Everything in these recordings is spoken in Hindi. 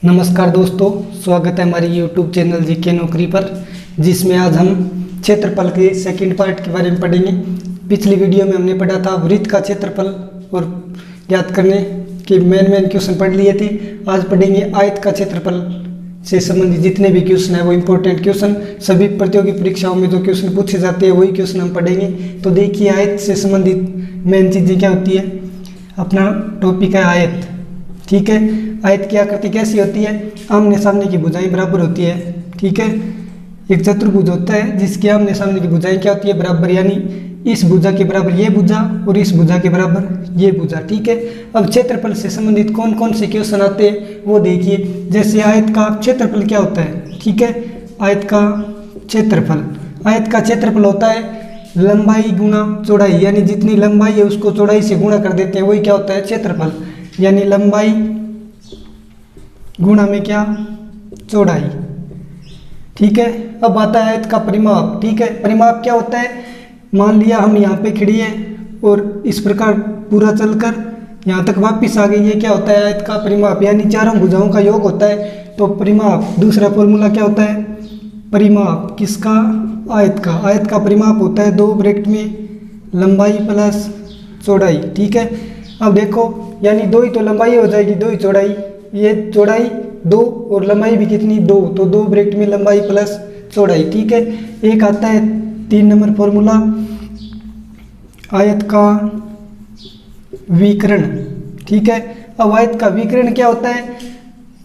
नमस्कार दोस्तों, स्वागत है हमारी YouTube चैनल जीके नौकरी पर, जिसमें आज हम क्षेत्रफल के सेकंड पार्ट के बारे में पढ़ेंगे। पिछली वीडियो में हमने पढ़ा था वृत्त का क्षेत्रफल और ज्ञात करने के मेन क्वेश्चन पढ़ लिए थे। आज पढ़ेंगे आयत का क्षेत्रफल से संबंधित जितने भी क्वेश्चन है वो इम्पोर्टेंट क्वेश्चन, सभी प्रतियोगी परीक्षाओं में जो क्वेश्चन पूछे जाते हैं वही क्वेश्चन हम पढ़ेंगे। तो देखिए, आयत से संबंधित मेन चीज़ें क्या होती है। अपना टॉपिक है आयत, ठीक है। आयत की आकृति कैसी होती है? आमने सामने की भुजाएं बराबर होती है, ठीक है। एक चतुर्भुज होता है जिसकी आमने सामने की भुजाएं क्या होती है? बराबर, यानी इस भुजा के बराबर ये भुजा और इस भुजा के बराबर ये भुजा, ठीक है। अब क्षेत्रफल से संबंधित कौन कौन से क्वेश्चन आते हैं वो देखिए। जैसे आयत का क्षेत्रफल क्या होता है, ठीक है। आयत का क्षेत्रफल होता है लंबाई गुणा चौड़ाई, यानी जितनी लंबाई है उसको चौड़ाई से गुणा कर देते हैं, वही क्या होता है? क्षेत्रफल। यानी लंबाई गुणा में क्या? चौड़ाई, ठीक है। अब आता है आयत का परिमाप, ठीक है। परिमाप क्या होता है? मान लिया हम यहाँ पे खड़ी है और इस प्रकार पूरा चलकर यहाँ तक वापस आ गई है, क्या होता है? आयत का परिमाप, यानी चारों भुजाओं का योग होता है। तो परिमाप, दूसरा फॉर्मूला क्या होता है? परिमाप किसका? आयत का। आयत का परिमाप होता है 2 ब्रैकेट में लंबाई प्लस चौड़ाई, ठीक है। अब देखो, यानी 2 ही तो लंबाई हो जाएगी, 2 ही चौड़ाई, ये चौड़ाई 2 और लंबाई भी कितनी? 2, तो 2 ब्रैकेट में लंबाई प्लस चौड़ाई, ठीक है। एक आता है 3 नंबर फॉर्मूला, आयत का विकर्ण, ठीक है। अब आयत का विकर्ण क्या होता है?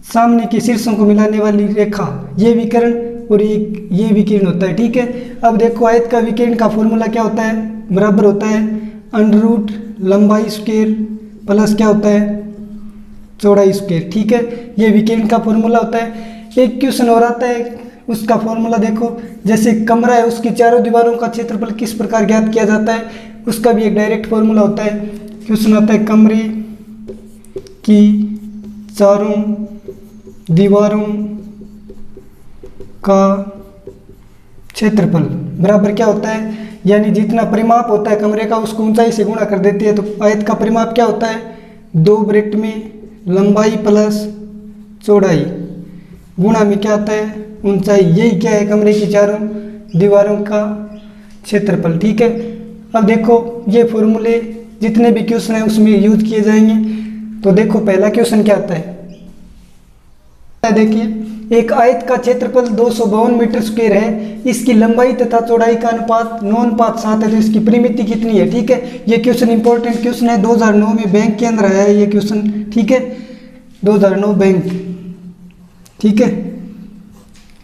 सामने के शीर्षों को मिलाने वाली रेखा, ये विकर्ण और ये विकर्ण होता है, ठीक है। अब देखो, आयत का विकर्ण का फॉर्मूला क्या होता है? बराबर होता है अंडर लंबाई स्क्वायर प्लस क्या होता है? चौड़ाई स्क्वायर, ठीक है। ये विकर्ण का फॉर्मूला होता है। एक क्वेश्चन और आता है, उसका फॉर्मूला देखो। जैसे कमरा है, उसकी चारों दीवारों का क्षेत्रफल किस प्रकार ज्ञात किया जाता है, उसका भी एक डायरेक्ट फॉर्मूला होता है। क्वेश्चन आता है कमरे की चारों दीवारों का क्षेत्रफल बराबर क्या होता है? यानी जितना परिमाप होता है कमरे का उसको ऊंचाई से गुणा कर देते हैं। तो आयत का परिमाप क्या होता है? 2 ब्रैकेट में लंबाई प्लस चौड़ाई गुणा में क्या आता है? ऊंचाई। यही क्या है? कमरे की चारों दीवारों का क्षेत्रफल, ठीक है। अब देखो, ये फॉर्मूले जितने भी क्वेश्चन हैं उसमें यूज किए जाएंगे। तो देखो, पहला क्वेश्चन क्या आता है? देखिए, एक आयत का क्षेत्रफल 252 मीटर स्क्वायर है, इसकी लंबाई तथा चौड़ाई का अनुपात 9:7 है, तो इसकी परिमिति कितनी है? ठीक है। ये क्वेश्चन इंपॉर्टेंट क्वेश्चन है, 2009 में बैंक के अंदर आया है ये क्वेश्चन, ठीक है। 2009 बैंक, ठीक है,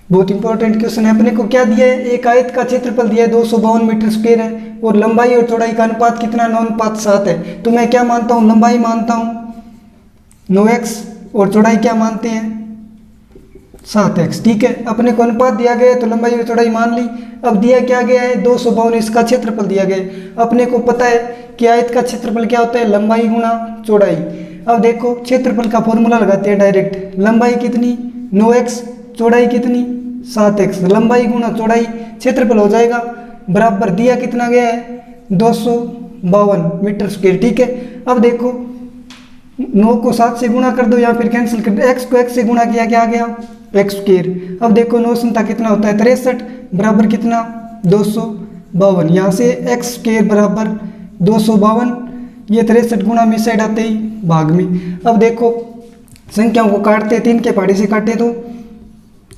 बहुत इंपॉर्टेंट क्वेश्चन है। अपने को क्या दिया है? एक आयत का क्षेत्रफल दिया है 252 मीटर स्क्वायर है और लंबाई और चौड़ाई का अनुपात कितना? 9:7 है। तो मैं क्या मानता हूँ? लंबाई मानता हूँ 9x और चौड़ाई क्या मानते हैं? 7x, ठीक है। अपने को अनुपात दिया गया है तो लंबाई और चौड़ाई मान ली। अब दिया क्या गया है? 252, इसका क्षेत्रफल दिया गया है। अपने को पता है कि आयत का क्षेत्रफल क्या होता है? लंबाई गुणा चौड़ाई। अब देखो, क्षेत्रफल का फॉर्मूला लगाते हैं डायरेक्ट। लंबाई कितनी? 9x, चौड़ाई कितनी? 7x। लंबाई गुणा चौड़ाई, क्षेत्रफल हो जाएगा बराबर, दिया कितना गया है? 252 मीटर स्क्वायर, ठीक है। अब देखो, 9 को 7 से गुणा कर दो या फिर कैंसिल कर दो, x को x से गुणा किया, क्या आ गया? x square. अब देखो, 9 संता कितना होता है? 63 बराबर कितना? 252। यहाँ से x स्क्वायर बराबर 252, ये 63 गुणा में साइड आते ही भाग में। अब देखो, संख्याओं को काटते, 3 के पहाड़ी से काटे तो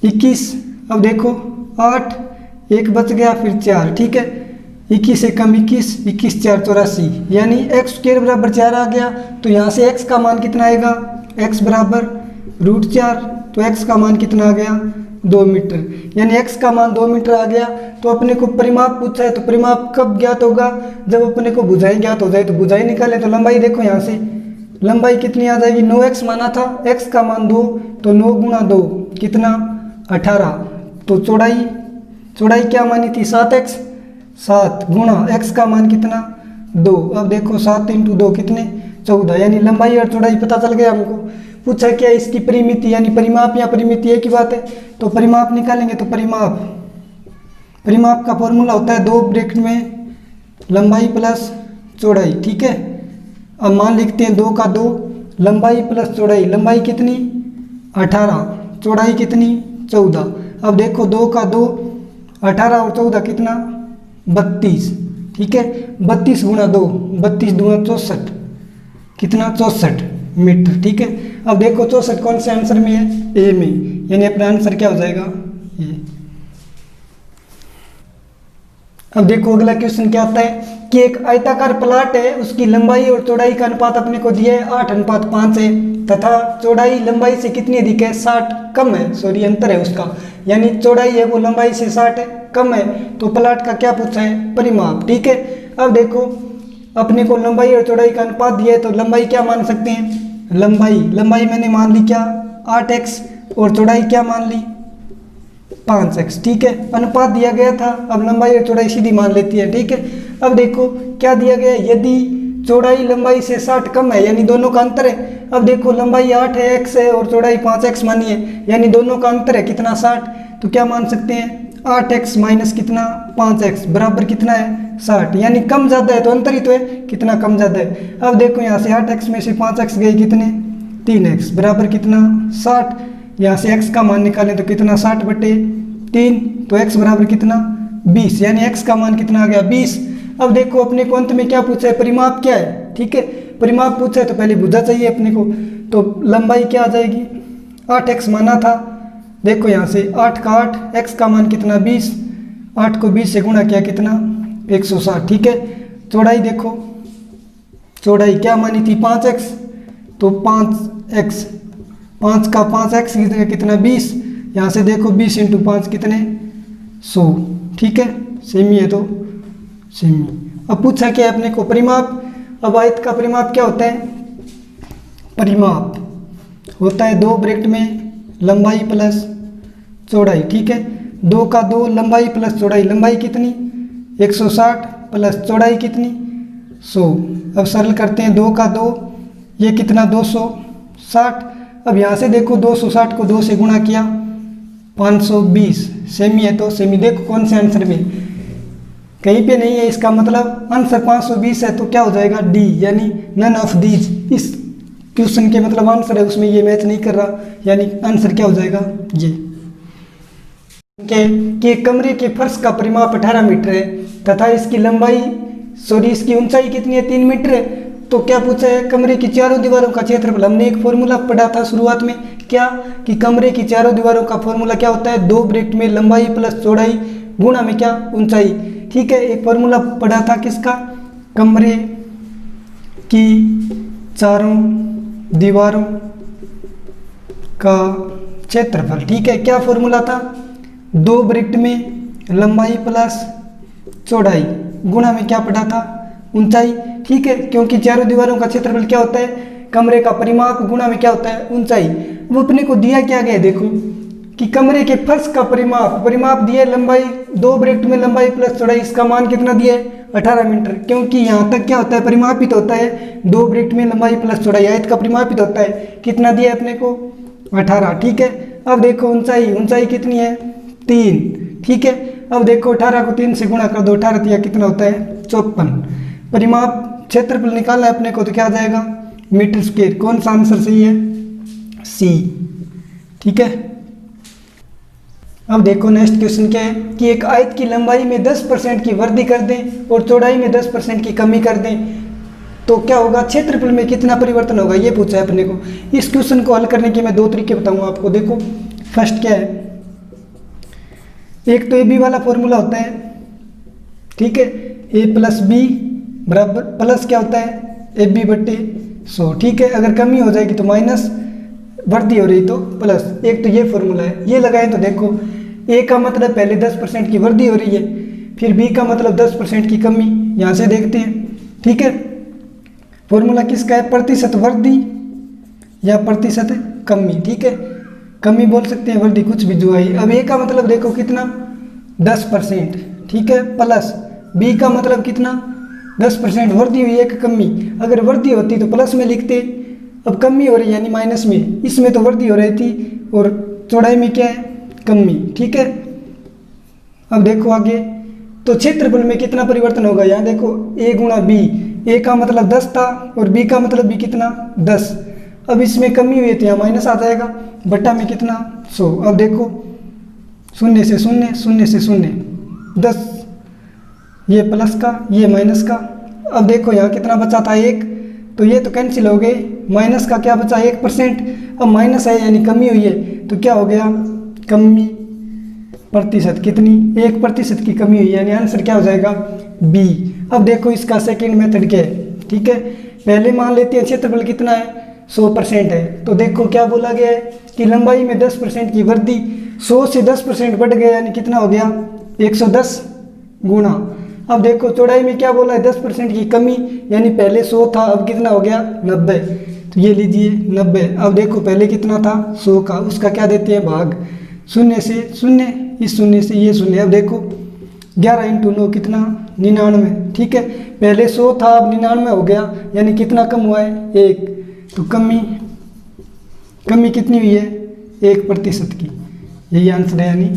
21। अब देखो, 8, 1 बच गया, फिर 4, ठीक है। 21 से कम 21, 21 4 84, यानी x स्क्वायर बराबर 4 आ गया। तो यहाँ से x का मान कितना आएगा? x बराबर √4, तो x का मान कितना आ गया? 2 मीटर, यानी x का मान 2 मीटर आ गया। तो अपने को परिमाप पूछा है, तो परिमाप कब ज्ञात होगा? जब अपने को भुजाएं ज्ञात हो जाए। तो भुजाएं निकाले तो लंबाई देखो, यहाँ से लंबाई कितनी आ जाएगी? 9x माना था, x का मान 2, तो 9 गुणा 2 कितना? 18। तो चौड़ाई क्या मानी थी? 7x, 7 गुणा x का मान कितना? 2। अब देखो, 7 × 2 कितने? 14, यानी लंबाई और चौड़ाई पता चल गया हमको। पूछा क्या? इसकी परिमिति, यानी परिमाप या परिमिति एक ही बात है। तो परिमाप निकालेंगे तो परिमाप का फॉर्मूला होता है 2 ब्रैकेट में लंबाई प्लस चौड़ाई, ठीक है। अब मान लिखते हैं 2 का 2, लंबाई प्लस चौड़ाई, लंबाई कितनी? 18, चौड़ाई कितनी 14। अब देखो 2 का 2, 18 और 14 कितना 32, ठीक है। 32 गुणा 2, 32 दूना 64, कितना 64 मीटर, ठीक है। अब देखो 64 कौन से आंसर में है, ए में, यानी अपना आंसर क्या हो जाएगा ये। अब देखो अगला क्वेश्चन क्या आता है कि एक आयताकार प्लाट है, उसकी लंबाई और चौड़ाई का अनुपात अपने को दिया है 8:5 है, तथा चौड़ाई लंबाई से कितनी अधिक है 60 कम है, सॉरी अंतर है उसका, यानी चौड़ाई है वो लंबाई से 60 कम है। तो प्लाट का क्या पूछा है, परिमाप, ठीक है। अब देखो अपने को लंबाई और चौड़ाई का अनुपात दिया है, तो लंबाई क्या मान सकते हैं, लंबाई मैंने मान ली क्या 8x और चौड़ाई क्या मान ली 5x, ठीक है। अनुपात दिया गया था, अब लंबाई और चौड़ाई सीधी मान लेती है, ठीक है। अब देखो क्या दिया गया, यदि चौड़ाई लंबाई से 60 कम है, यानी दोनों का अंतर है। अब देखो लंबाई 8x है और चौड़ाई 5x मानी है, यानी दोनों का अंतर है कितना 60, तो क्या मान सकते हैं 8x माइनस कितना 5x बराबर कितना है 60, यानी कम ज़्यादा है तो अंतर ही तो है, कितना कम ज़्यादा है। अब देखो यहाँ से 8x में से 5x गए कितने 3x बराबर कितना 60, यहाँ से x का मान निकालें तो कितना 60/3, तो x बराबर कितना 20, यानी x का मान कितना आ गया 20। अब देखो अपने को अंत में क्या पूछा है, परिमाप क्या है, ठीक है। परिमाप पूछा है तो पहले भुजा चाहिए अपने को, तो लंबाई क्या आ जाएगी 8x माना था, देखो यहाँ से 8 का 8, x का मान कितना 20, 8 को 20 से गुणा किया कितना 160, ठीक है। चौड़ाई देखो, चौड़ाई क्या मानी थी 5x, तो 5x, 5 का 5x कितना 20, यहाँ से देखो 20 × 5 कितने 100, ठीक है, सेमी है तो सेमी। अब पूछा क्या है अपने को परिमाप, अब आयत का परिमाप क्या होता है, परिमाप होता है 2 ब्रैकेट में लंबाई प्लस चौड़ाई, ठीक है। 2 का 2 लंबाई प्लस चौड़ाई, लंबाई कितनी 160 प्लस चौड़ाई कितनी 100। अब सरल करते हैं, 2 का 2 ये कितना 260। अब यहाँ से देखो 260 को 2 से गुणा किया 520, सेमी है तो सेमी। देखो कौन से आंसर में, कहीं पे नहीं है, इसका मतलब आंसर 520 है, तो क्या हो जाएगा डी, यानी नन ऑफ दीज, इस क्वेश्चन के मतलब आंसर है उसमें ये मैच नहीं कर रहा, यानी आंसर क्या हो जाएगा ये। कि कमरे के फर्श का परिमाप 18 मीटर है तथा इसकी लंबाई इसकी ऊंचाई कितनी है 3 मीटर है। तो क्या पूछा है, कमरे की चारों दीवारों का क्षेत्रफल, हमने एक फॉर्मूला पढ़ा था शुरुआत में, क्या कि कमरे की चारों दीवारों का फॉर्मूला क्या होता है 2 ब्रैकेट में लंबाई प्लस चौड़ाई गुणा में क्या ऊंचाई, ठीक है। एक फॉर्मूला पढ़ा था किसका, कमरे की चारों दीवारों का क्षेत्रफल, ठीक है। क्या फॉर्मूला था 2 ब्रैकेट में लंबाई प्लस चौड़ाई गुणा में क्या पढ़ा था ऊंचाई, ठीक है। क्योंकि चारों दीवारों का क्षेत्रफल क्या होता है कमरे का परिमाप गुणा में क्या होता है ऊंचाई। वो अपने को दिया क्या गया, देखो कि कमरे के फर्श का परिमाप दिया लंबाई 2 ब्रैकेट में लंबाई प्लस चौड़ाई, इसका मान कितना दिया है 18 मीटर। क्योंकि यहाँ तक क्या होता है परिमापित होता है 2 ब्रैकेट में लंबाई प्लस चौड़ाई, आयत का परिमापित होता है, कितना दिया है अपने को 18, ठीक है। अब देखो ऊंचाई कितनी है 3, ठीक है। अब देखो 18 को 3 से गुणा कर दो, 18 दिया कितना होता है 54। परिमाप क्षेत्रफल निकालना है अपने को, तो क्या आ जाएगा मीटर स्क्वायर। कौन सा आंसर सही है सी, ठीक है। अब देखो नेक्स्ट क्वेश्चन क्या है कि एक आयत की लंबाई में 10% की वृद्धि कर दें और चौड़ाई में 10% की कमी कर दें, तो क्या होगा क्षेत्रफल में कितना परिवर्तन होगा, ये पूछा है अपने को। इस क्वेश्चन को हल करने के मैं 2 तरीके बताऊंगा आपको। देखो फर्स्ट क्या है, एक तो ए बी वाला फॉर्मूला होता है, ठीक है, ए प्लस बी बराबर प्लस क्या होता है ए बी बट्टे 100, ठीक है। अगर कमी हो जाएगी तो माइनस, वृद्धि हो रही तो प्लस। एक तो ये फॉर्मूला है, ये लगाएं तो देखो ए का मतलब पहले 10% की वृद्धि हो रही है, फिर बी का मतलब 10% की कमी, यहाँ से देखते हैं, ठीक है। फॉर्मूला किसका है प्रतिशत वृद्धि या प्रतिशत कमी, ठीक है। कमी बोल सकते हैं, वृद्धि कुछ भी जो आई। अब ए का मतलब देखो कितना 10%, ठीक है, प्लस बी का मतलब कितना 10% वृद्धि हुई एक कमी। अगर वृद्धि होती तो प्लस में लिखते, अब कमी हो रही यानी माइनस में, इसमें तो वृद्धि हो रही थी और चौड़ाई में क्या है कमी, ठीक है। अब देखो आगे, तो क्षेत्रफल में कितना परिवर्तन होगा, यहाँ देखो ए गुणा बी, ए का मतलब 10 था और बी का मतलब भी कितना 10। अब इसमें कमी हुई है तो यहाँ माइनस आ जाएगा, बटा में कितना 100। अब देखो 0 से 0, 0 से 0, 10, ये प्लस का ये माइनस का। अब देखो यहाँ कितना बचा था 1, तो ये तो कैंसिल हो गए, माइनस का क्या बचा 1%। अब माइनस है यानी कमी हुई है, तो क्या हो गया कमी प्रतिशत, कितनी 1% की कमी हुई है, यानी आंसर क्या हो जाएगा बी। अब देखो इसका सेकेंड मेथड क्या है, ठीक है। पहले मान लेते हैं क्षेत्रफल कितना है 100% है, तो देखो क्या बोला गया है कि लंबाई में 10% की वृद्धि, 100 से 10% बढ़ गया यानी कितना हो गया 110 गुणा। अब देखो चौड़ाई में क्या बोला है 10% की कमी, यानी पहले 100 था अब कितना हो गया 90, तो ये लीजिए 90। अब देखो पहले कितना था 100 का, उसका क्या देते हैं भाग, 0 से 0, इस 0 से ये 0। अब देखो 11 × 9 कितना 99, ठीक है। पहले 100 था अब 99 हो गया, यानी कितना कम हुआ है 1, तो कमी कितनी हुई है 1% की, यही आंसर है यानी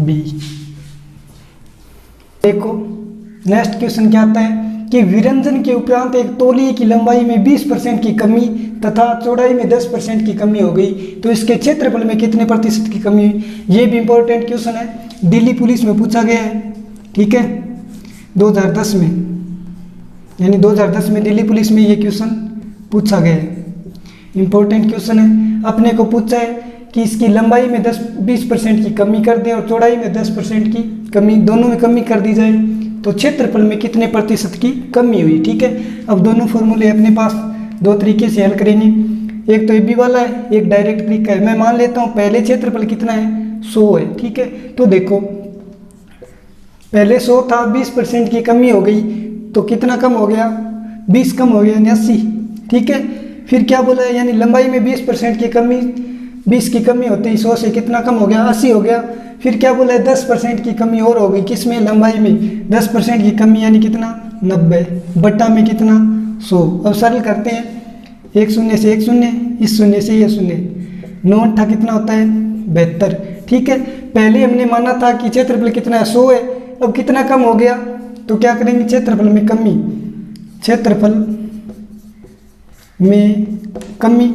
बी। देखो नेक्स्ट क्वेश्चन क्या आता है कि विरंजन के उपरांत एक तौलिए की लंबाई में 20% की कमी तथा चौड़ाई में 10% की कमी हो गई, तो इसके क्षेत्रफल में कितने प्रतिशत की कमी हुई। ये भी इंपॉर्टेंट क्वेश्चन है, दिल्ली पुलिस में पूछा गया है, ठीक है 2010 में, यानी 2010 में दिल्ली पुलिस में ये क्वेश्चन पूछा गया है, इंपॉर्टेंट क्वेश्चन है। अपने को पूछा है कि इसकी लंबाई में 20% की कमी कर दें और चौड़ाई में 10% की कमी, दोनों में कमी कर दी जाए, तो क्षेत्रफल में कितने प्रतिशत की कमी हुई, ठीक है। अब दोनों फॉर्मूले अपने पास दो तरीके से हल करेंगे, एक तो एबी वाला है, एक डायरेक्ट ट्रिक का है। मैं मान लेता हूँ पहले क्षेत्रफल कितना है 100 है, ठीक है। तो देखो पहले 100 था 20% की कमी हो गई, तो कितना कम हो गया 20 कम हो गया यानी 80, ठीक है। फिर क्या बोला है, यानी लंबाई में 20% की कमी, 20 की कमी होती है 100 से कितना कम हो गया 80 हो गया। फिर क्या बोला है 10% की कमी और हो गई, किसमें लंबाई में 10% की कमी, यानी कितना 90 बटा में कितना 100। अब सरल करते हैं, 1 0 से 1 0, इस 0 से ये 0, 9 8 कितना होता है 72, ठीक है। पहले हमने माना था कि क्षेत्रफल कितना है 100 है, अब कितना कम हो गया, तो क्या करेंगे क्षेत्रफल में कमी, क्षेत्रफल में कमी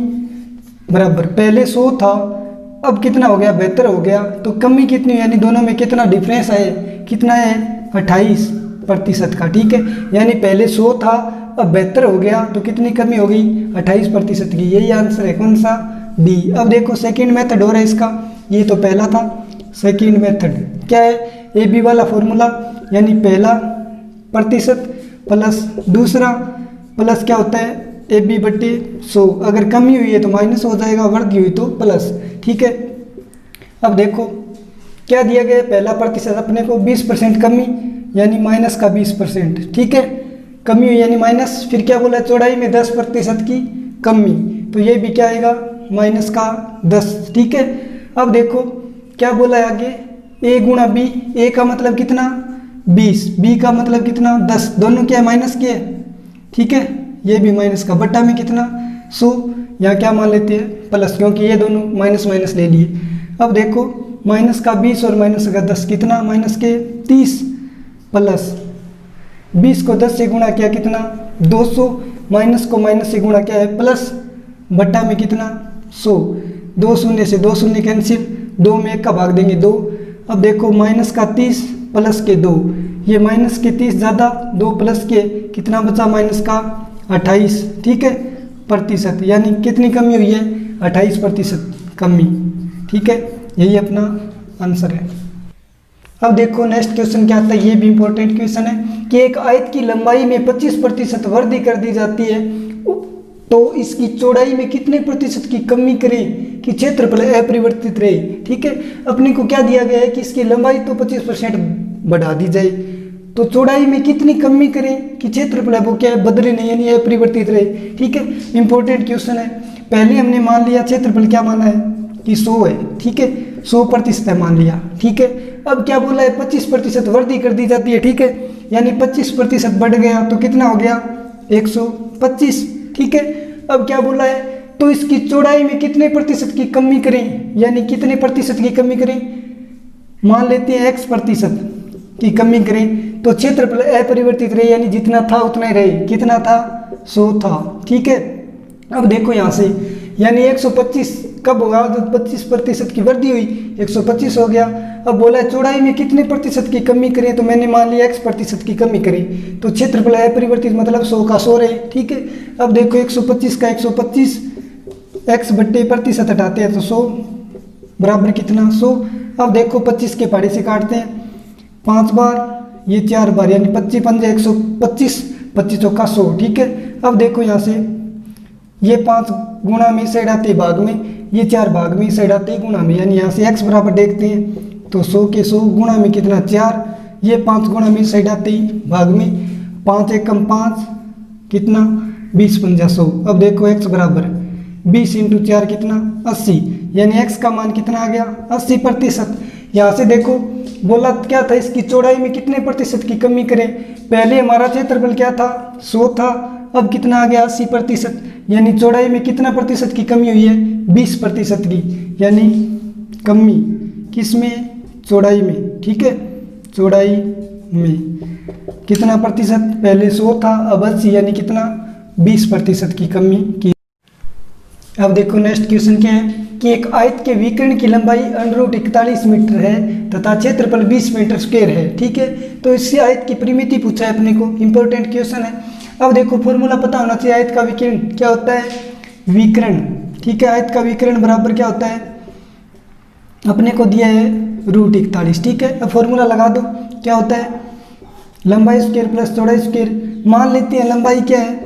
बराबर पहले 100 था अब कितना हो गया 72 हो गया, तो कमी कितनी, यानी दोनों में कितना डिफरेंस है, कितना है 28% का, ठीक है। यानी पहले 100 था अब 72 हो गया, तो कितनी कमी हो गई 28% की, यही आंसर है कौन सा डी। अब देखो सेकंड मेथड हो रहा है इसका, ये तो पहला था, सेकंड मेथड क्या है ए बी वाला फॉर्मूला, यानी पहला प्रतिशत प्लस दूसरा प्लस क्या होता है ए बी बटे 100, अगर कमी हुई है तो माइनस हो जाएगा, वृद्धि हुई तो प्लस, ठीक है। अब देखो क्या दिया गया है, पहला प्रतिशत अपने को 20% कमी यानी माइनस का 20%, ठीक है, कमी हुई यानी माइनस। फिर क्या बोला है चौड़ाई में 10% की कमी, तो ये भी क्या आएगा माइनस का 10, ठीक है। अब देखो क्या बोला है आगे, ए गुणा बी, ए का मतलब कितना 20, बी का मतलब कितना 10, दोनों क्या है माइनस के, ठीक है, ये भी माइनस का, बट्टा में कितना 100, यहाँ क्या मान लेते हैं प्लस, क्योंकि ये दोनों माइनस माइनस ले लिए। अब देखो माइनस का 20 और माइनस का 10 कितना, माइनस के 30 प्लस 20 को 10 से गुणा किया कितना 200, माइनस को माइनस से गुणा किया है प्लस, बट्टा में कितना 100, 2 शून्य से 2 शून्य कैंसिल, 2 में 1 का भाग देंगे 2। अब देखो माइनस का 30 प्लस के 2, ये माइनस के 30 ज़्यादा 2 प्लस के कितना बचा माइनस का 28, ठीक है प्रतिशत, यानी कितनी कमी हुई है 28% कमी, ठीक है, यही अपना आंसर है। अब देखो नेक्स्ट क्वेश्चन क्या आता है, ये भी इंपॉर्टेंट क्वेश्चन है कि एक आयत की लंबाई में 25% वृद्धि कर दी जाती है, तो इसकी चौड़ाई में कितने प्रतिशत की कमी करें कि क्षेत्रफल अपरिवर्तित रहे, ठीक है। अपने को क्या दिया गया है कि इसकी लंबाई तो 25% बढ़ा दी जाए, तो चौड़ाई में कितनी कमी करें कि क्षेत्रफल वो क्या है बदले नहीं, यानी अपरिवर्तित रहे, ठीक है। इंपॉर्टेंट क्वेश्चन है, पहले हमने मान लिया क्षेत्रफल क्या माना है कि 100 है, ठीक है, 100% है मान लिया, ठीक है। अब क्या बोला है 25% वृद्धि कर दी जाती है, ठीक है, यानी 25% बढ़ गया तो कितना हो गया 125, ठीक है। अब क्या बोला है, तो इसकी चौड़ाई में कितने प्रतिशत की कमी करें, यानी कितने प्रतिशत की कमी करें, मान लेते हैं x% की कमी करें, तो क्षेत्रफल अपरिवर्तित रहे, यानी जितना था उतना ही रहे, कितना था 100 था, ठीक है। अब देखो यहाँ से यानी 125 कब होगा, तो 25% की वृद्धि हुई, 125 हो गया। अब बोला है चौड़ाई में कितने प्रतिशत की कमी करें, तो मैंने मान लिया x% की कमी करी, तो क्षेत्रफल अपरिवर्तित मतलब 100 का 100 रहे, ठीक है। अब देखो 125 का 125, x बट्टे प्रतिशत हटाते हैं तो 100 बराबर कितना 100। अब देखो 25 के पहाड़े से काटते हैं 5 बार, ये 4 बार, यानी 25 पंजे 125, 25 चौका 100, ठीक है। अब देखो यहाँ से ये 5 गुणा में इसे हटाते भाग में, ये 4 भाग में इसे हटाते गुणा में, यानी यहाँ से x बराबर देखते हैं तो 100 के 100 गुणा में कितना 4, ये 5 गुणा में इसे हटाते भाग में, 5 एकम 5 कितना 20 पंजा 100। अब देखो x बराबर 20 इंटू 4 कितना 80, यानी x का मान कितना आ गया 80%। यहाँ से देखो बोला क्या था, इसकी चौड़ाई में कितने प्रतिशत की कमी करें, पहले हमारा क्षेत्रफल क्या था 100 था, अब कितना आ गया 80%, यानी चौड़ाई में कितना प्रतिशत की कमी हुई है 20% की, यानी कमी किस में चौड़ाई में, ठीक है। चौड़ाई में कितना प्रतिशत, पहले 100 था अब 80, यानी कितना 20% की कमी की। अब देखो नेक्स्ट क्वेश्चन क्या है कि एक आयत के विकर्ण की लंबाई √41 मीटर है तथा क्षेत्रफल 20 मीटर स्क्वायर है, ठीक है। तो इससे आयत की परिमिति पूछा है अपने को, इंपॉर्टेंट क्वेश्चन है। अब देखो फॉर्मूला पता होना चाहिए, आयत का विकर्ण क्या होता है विकर्ण, ठीक है। आयत का विकर्ण बराबर क्या होता है, अपने को दिया है √41, ठीक है। अब फॉर्मूला लगा दो, क्या होता है लंबाई स्क्वायर प्लस चौड़ाई स्क्वायर। मान लेते हैं लंबाई क्या है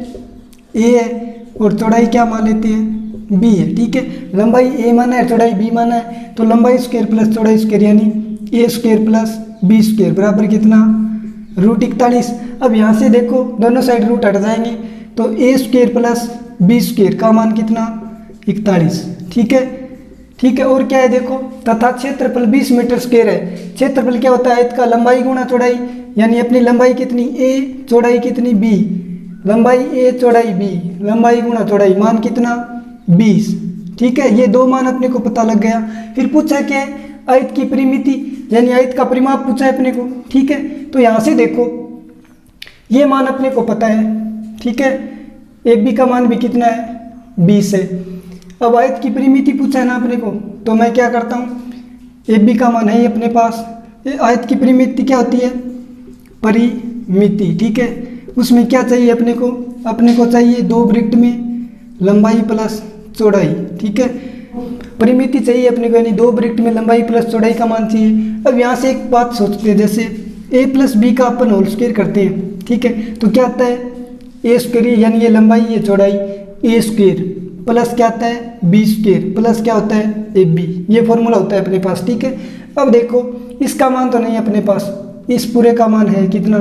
a है और चौड़ाई क्या मान लेते हैं b है, ठीक है। लंबाई a माना है चौड़ाई b माना है, तो लंबाई स्क्वायर प्लस चौड़ाई स्क्वायर यानी a square plus b square बराबर कितना √41। अब यहाँ से देखो दोनों साइड रूट हट जाएंगे, तो a square plus b square का मान कितना 41, ठीक है, ठीक है। और क्या है देखो, तथा क्षेत्रफल 20 मीटर स्क्वायर है। क्षेत्रफल क्या होता है आयत का लंबाई गुणा चौड़ाई, यानी अपनी लंबाई कितनी a चौड़ाई कितनी b, लंबाई a चौड़ाई b, लंबाई गुणा चौड़ाई मान कितना 20, ठीक है। ये दो मान अपने को पता लग गया। फिर पूछा क्या है आयत की परिमिति, यानी आयत का परिमाप पूछा है अपने को, ठीक है। तो यहाँ से देखो ये मान अपने को पता है, ठीक है। AB का मान भी कितना है 20 है। अब आयत की परिमिति पूछा है ना अपने को, तो मैं क्या करता हूँ AB का मान है ही अपने पास, आयत की परिमिति क्या होती है परिमिति, ठीक है। उसमें क्या चाहिए अपने को चाहिए 2 वृत्त में लंबाई प्लस चौड़ाई, ठीक है। परिमिति चाहिए अपने को, यानी 2 वृत्त में लंबाई प्लस चौड़ाई का मान चाहिए। अब यहाँ से एक बात सोचते हैं, जैसे a प्लस b का अपन होल स्क्वायर करते हैं, ठीक है। तो क्या आता है a स्क्वायर, यानी ये लंबाई ये चौड़ाई a स्क्वायर प्लस क्या आता है b स्क्वायर प्लस क्या होता है ab, ये फॉर्मूला होता है अपने पास, ठीक है। अब देखो इसका मान तो नहीं है अपने पास, इस पूरे का मान है कितना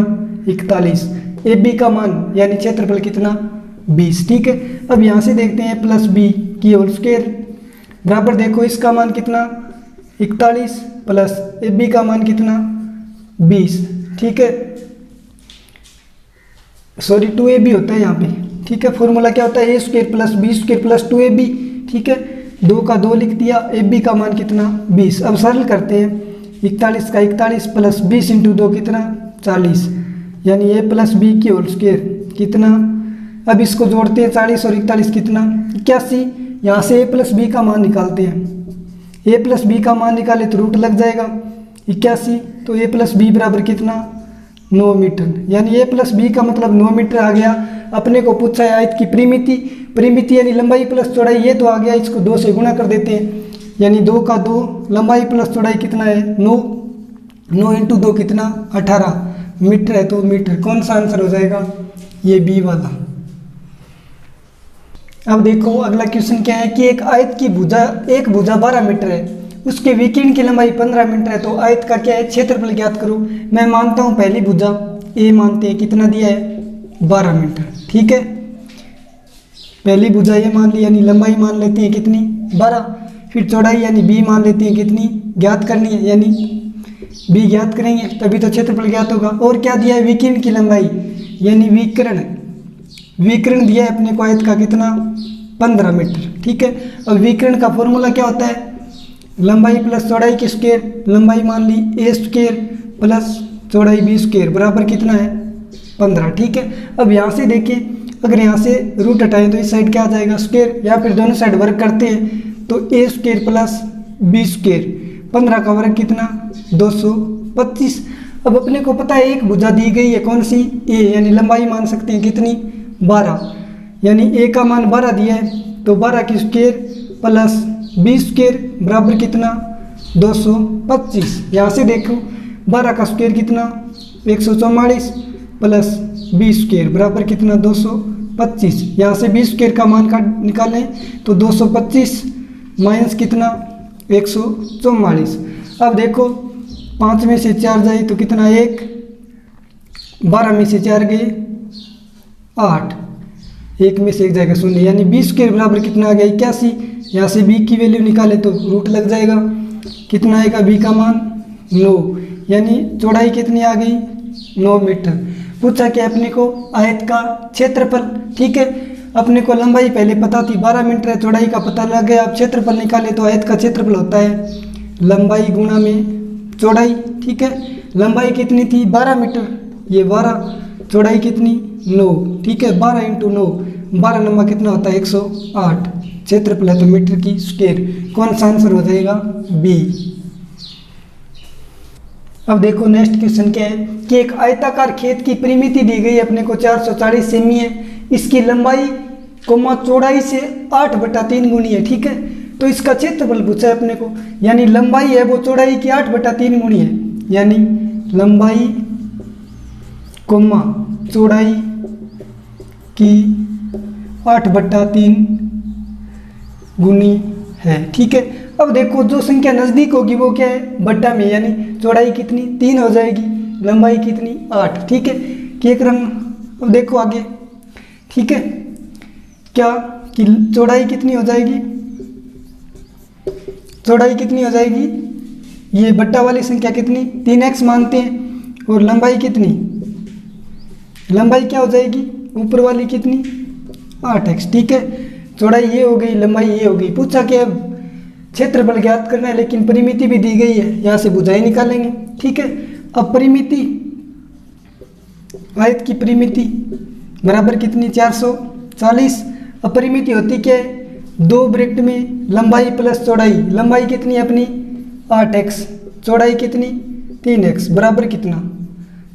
41, AB का मान यानी क्षेत्रफल कितना 20, ठीक है। अब यहाँ से देखते हैं प्लस b की होल स्क्वायर बराबर देखो इसका मान कितना 41 प्लस AB का मान कितना 20, ठीक है। सॉरी 2AB होता है यहाँ पे, ठीक है। फॉर्मूला क्या होता है a square plus b square plus 2AB, ठीक है। 2 का 2 लिख दिया, AB का मान कितना 20। अब सरल करते हैं, 41 का 41 प्लस 20 इंटू 2 कितना 40, यानी a प्लस b की होल स्क्वायर कितना। अब इसको जोड़ते हैं 40 और 41 कितना 81। यहाँ से a प्लस b का मान निकालते हैं, a प्लस b का मान निकाले तो रूट लग जाएगा 81, तो a प्लस b बराबर कितना 9 मीटर, यानी a प्लस b का मतलब 9 मीटर आ गया। अपने को पूछा है आयत की परिमिति यानी लंबाई प्लस चौड़ाई, ये तो आ गया, इसको 2 से गुणा कर देते हैं, यानी 2 का 2 लंबाई प्लस चौड़ाई कितना है 9 इंटू 2 कितना 18 मीटर है, तो मीटर कौन सा आंसर हो जाएगा ये बी वाला। अब देखो अगला क्वेश्चन क्या है कि एक आयत की भुजा 12 मीटर है, उसके विकीर्ण की लंबाई 15 मीटर है, तो आयत का क्या है क्षेत्रफल ज्ञात करो। मैं मानता हूँ पहली भुजा ए मानते हैं कितना दिया है 12 मीटर, ठीक है। पहली भुजा ये मान ली, यानी लंबाई मान लेते हैं कितनी 12, फिर चौड़ाई यानी बी मान लेते हैं कितनी ज्ञात करनी है, यानी बी ज्ञात करेंगे तभी तो क्षेत्रफल ज्ञात होगा। और क्या दिया है विकीर्ण की लंबाई, यानी विकर्ण दिया है अपने को आयत का कितना 15 मीटर, ठीक है। और विकर्ण का फॉर्मूला क्या होता है लंबाई प्लस चौड़ाई की स्क्वायर, लंबाई मान ली a स्क्वायर प्लस चौड़ाई b स्क्वायर बराबर कितना है 15, ठीक है। अब यहाँ से देखिए अगर यहाँ से रूट हटाएं तो इस साइड क्या आ जाएगा स्क्वायर, या फिर दोनों साइड वर्ग करते हैं तो ए स्क्वायर प्लस बी स्क्वायर, 15 का वर्ग कितना 225। अब अपने को पता है एक भुजा दी गई है कौन सी ए, यानी लंबाई मान सकते हैं कितनी 12, यानी ए का मान 12 दिया है तो 12 की स्क्वायर प्लस बी स्क्वायर बराबर कितना 225। यहाँ से देखो 12 का स्क्वायर कितना 144 प्लस बी स्क्वायर बराबर कितना 225। यहाँ से बी स्क्वायर का मान का निकालें तो 225 माइनस कितना 144। अब देखो 5 में से 4 जाए तो कितना 1, 12 में से 4 गए 8, 1 में से 1 जाएगा 0, यानी बी स्क्वायर बराबर कितना आ गया 81। यहाँ से बी की वैल्यू निकाले तो रूट लग जाएगा, कितना आएगा बी का मान 9, यानी चौड़ाई कितनी आ गई 9 मीटर। पूछा कि अपने को आयत का क्षेत्रफल, ठीक है अपने को लंबाई पहले पता थी 12 मीटर है, चौड़ाई का पता लग गया। अब क्षेत्रफल निकाले तो आयत का क्षेत्रफल होता है लंबाई गुणा में चौड़ाई, ठीक है लंबाई कितनी थी 12 मीटर, ये 12, चौड़ाई कितनी 9, ठीक है 12 इंटू 9, 12 नंबर कितना होता है 108, क्षेत्रफल है तो मीटर की स्क्वायर, कौन सा आंसर हो जाएगा बी। अब देखो नेक्स्ट क्वेश्चन क्या है कि एक आयताकार खेत की परिमिति दी गई अपने को 440 सेमी है, इसकी लंबाई कोमा चौड़ाई से 8/3 गुनी है, ठीक है तो इसका क्षेत्रफल पूछा है अपने को, यानी लंबाई है वो चौड़ाई की 8/3 गुनी है, यानी लंबाई कोमा चौड़ाई की 8/3 गुनी है, ठीक है। अब देखो जो संख्या नज़दीक होगी वो क्या है बट्टा में, यानी चौड़ाई कितनी 3 हो जाएगी, लंबाई कितनी 8, ठीक है कि एक रंग। अब देखो आगे, ठीक है क्या कि चौड़ाई कितनी हो जाएगी, चौड़ाई कितनी हो जाएगी, ये बट्टा वाली संख्या कितनी 3x मानते हैं, और लंबाई कितनी, लंबाई क्या हो जाएगी ऊपर वाली कितनी 8x, ठीक है चौड़ाई ये हो गई लंबाई ये हो गई। पूछा कि अब क्षेत्रफल ज्ञात करना है लेकिन परिमिति भी दी गई है, यहाँ से भुजाएं निकालेंगे, ठीक है। अब परिमिति आयत की परिमिति बराबर कितनी 440, अब परिमिति होती क्या है 2 ब्रैकेट में लंबाई प्लस चौड़ाई, लंबाई कितनी अपनी 8x, चौड़ाई कितनी 3x बराबर कितना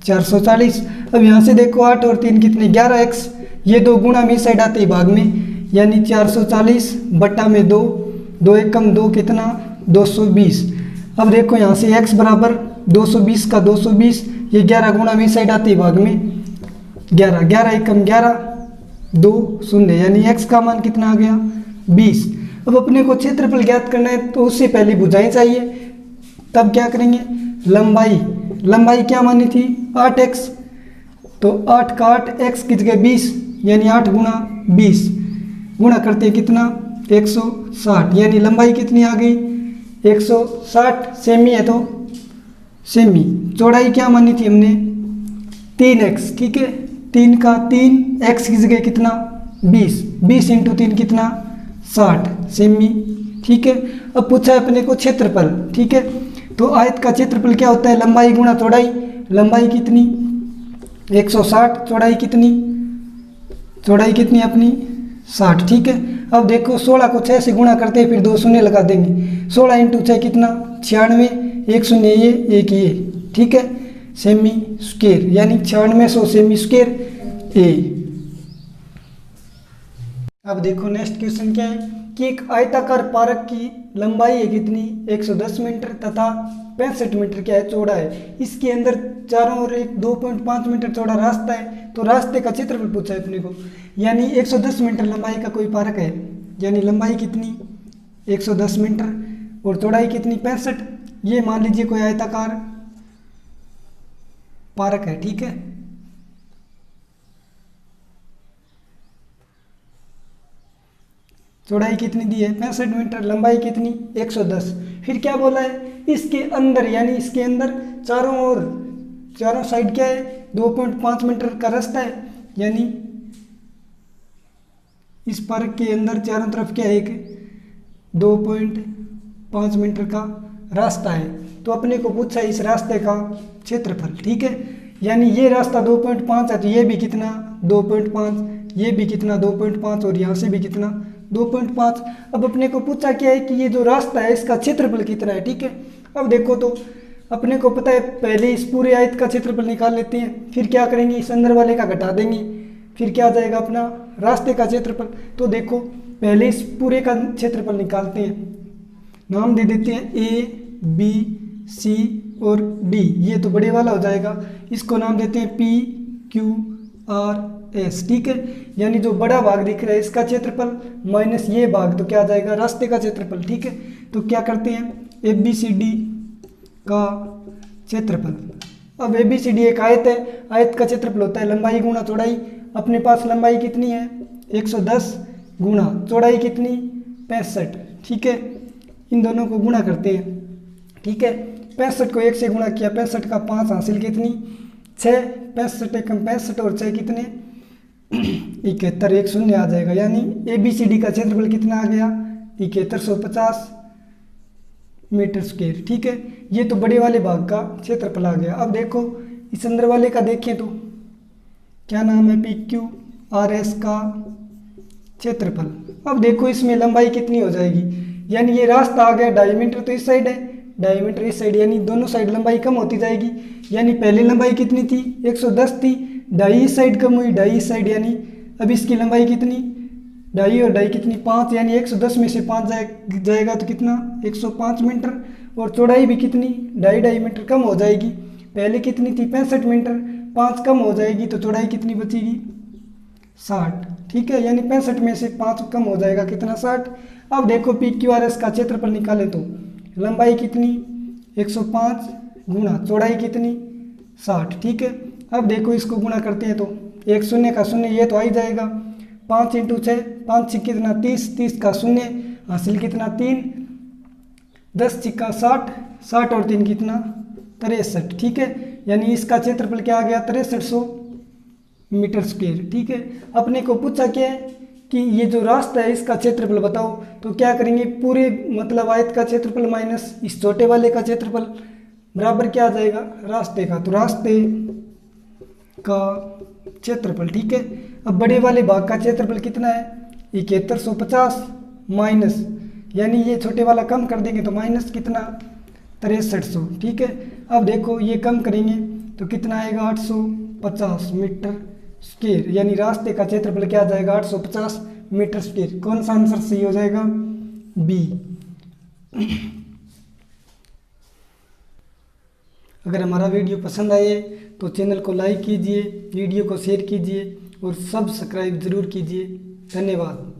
440। अब यहाँ से देखो 8 और 3 कितने 11x, ये दो गुणा में साइड आते ही भाग में, यानी 440 बट्टा में 2, 2 एकम 2 कितना 220। अब देखो यहाँ से x बराबर 220 का 220, ये 11 गुणा में साइड आते ही भाग में 11, 11 एकम 11 2 शून्य, यानी x का मान कितना आ गया 20। अब अपने को क्षेत्रफल ज्ञात करना है तो उससे पहले भुजाएं चाहिए, तब क्या करेंगे लंबाई, लंबाई क्या मानी थी 8x, तो 8 का 8 x की जगह 20, यानी 8 गुणा 20 गुणा करते कितना 160, यानी लंबाई कितनी आ गई 160 सेमी है तो सेमी। चौड़ाई क्या मानी थी हमने 3x, ठीक है 3 का 3 x की जगह कितना 20, 20 इंटू 3 कितना 60 सेमी, ठीक है। अब पूछा है अपने को क्षेत्रफल, ठीक है तो आयत का क्षेत्रफल क्या होता है लंबाई गुणा चौड़ाई, लंबाई कितनी 160, चौड़ाई कितनी, चौड़ाई कितनी अपनी 60, ठीक है। अब देखो 16 को 6 से गुणा करते हैं फिर 2 शून्य लगा देंगे, 16 इंटू 6 कितना 96, 1 शून्य ये 1 ये, ठीक है सेमी स्क्वायर, यानी 9600 सेमी स्क्वायर ए। अब देखो नेक्स्ट क्वेश्चन क्या है कि एक आयताकार पार्क की लंबाई है कितनी 110 मीटर तथा 65 मीटर क्या है चौड़ा है, इसके अंदर चारों ओर एक 2.5 मीटर चौड़ा रास्ता है, तो रास्ते का क्षेत्रफल पूछा है अपने को, यानी 110 मीटर लंबाई का कोई पार्क है, यानी लंबाई कितनी 110 मीटर और चौड़ाई कितनी 65, ये मान लीजिए कोई आयताकार पार्क है, ठीक है। चौड़ाई कितनी दी है 65 मीटर, लंबाई कितनी 110। फिर क्या बोला है इसके अंदर, यानी इसके अंदर चारों ओर, चारों साइड क्या है 2.5 मीटर का रास्ता है, यानी इस पार्क के अंदर चारों तरफ क्या है एक 2.5 मीटर का रास्ता है, तो अपने को पूछा है इस रास्ते का क्षेत्रफल, ठीक है। यानी ये रास्ता 2.5 है तो ये भी कितना 2.5, ये भी कितना 2.5 और यहाँ से भी कितना 2.5। अब अपने को पूछा क्या है कि ये जो रास्ता है इसका क्षेत्रफल कितना है, ठीक है। अब देखो तो अपने को पता है, पहले इस पूरे आयत का क्षेत्रफल निकाल लेते हैं, फिर क्या करेंगे इस अंदर वाले का घटा देंगे, फिर क्या आ जाएगा अपना रास्ते का क्षेत्रफल। तो देखो पहले इस पूरे का क्षेत्रफल निकालते हैं, नाम दे देते हैं ए बी सी और डी, ये तो बड़े वाला हो जाएगा, इसको नाम देते हैं पी क्यू आर एस, ठीक है। यानी जो बड़ा भाग दिख रहा है इसका क्षेत्रफल माइनस ये भाग, तो क्या आ जाएगा रास्ते का क्षेत्रफल, ठीक है। तो क्या करते हैं ए बी सी डी का क्षेत्रफल। अब ए बी सी डी एक आयत है, आयत का क्षेत्रफल होता है लंबाई गुणा चौड़ाई। अपने पास लंबाई कितनी है 110 गुणा चौड़ाई कितनी 65, ठीक है। इन दोनों को गुणा करते हैं, ठीक है। 65 को 1 से गुणा किया, 65 का 5 हासिल कितनी 6, 65 एकम 65 और 6 कितने 71, एक शून्य आ जाएगा। यानी ए बी सी डी का क्षेत्रफल कितना आ गया 7150 मीटर स्क्वायर, ठीक है। ये तो बड़े वाले भाग का क्षेत्रफल आ गया। अब देखो इस अंदर वाले का देखें तो क्या नाम है पी क्यू आर एस का क्षेत्रफल। अब देखो इसमें लंबाई कितनी हो जाएगी, यानी ये रास्ता आ गया, डायमीटर तो इस साइड है, डायमीटर इस साइड, यानी दोनों साइड लंबाई कम होती जाएगी। यानी पहले लंबाई कितनी थी 110 थी, ढाई इस साइड कम हुई, ढाई इस साइड, यानी अब इसकी लंबाई कितनी ढाई और ढाई कितनी 5, यानी 110 में से 5 जाएगा तो कितना 105 मीटर। और चौड़ाई भी कितनी ढाई मीटर कम हो जाएगी, पहले कितनी थी 65 मीटर, 5 कम हो जाएगी तो चौड़ाई कितनी बचेगी 60, ठीक है। यानी 65 में से 5 कम हो जाएगा कितना 60। अब देखो पी क्यू आर एस का क्षेत्रफल निकाले तो लंबाई कितनी 105 गुणा चौड़ाई कितनी 60, ठीक है। अब देखो इसको गुणा करते हैं तो एक शून्य का शून्य ये तो आ ही जाएगा, 5 × 6, 5 6 कितना 30, 30 का शून्य हासिल कितना 3, 10 6 60, 60 और 3 कितना 63, ठीक है। यानी इसका क्षेत्रफल क्या आ गया 6300 मीटर स्क्वायर, ठीक है। अपने को पूछा क्या है कि ये जो रास्ता है इसका क्षेत्रफल बताओ, तो क्या करेंगे पूरे मतलब आयत का क्षेत्रफल माइनस इस छोटे वाले का क्षेत्रफल बराबर क्या आ जाएगा रास्ते का, तो रास्ते का क्षेत्रफल, ठीक है। अब बड़े वाले भाग का क्षेत्रफल कितना है 7150 माइनस, यानी ये छोटे वाला कम कर देंगे तो माइनस कितना 6300, ठीक है। अब देखो ये कम करेंगे तो कितना आएगा 850 मीटर स्क्वायर, यानी रास्ते का क्षेत्रफल क्या आ जाएगा 850 मीटर स्क्वायर। कौन सा आंसर सही हो जाएगा बी। अगर हमारा वीडियो पसंद आए तो चैनल को लाइक कीजिए, वीडियो को शेयर कीजिए और सब्सक्राइब जरूर कीजिए। धन्यवाद।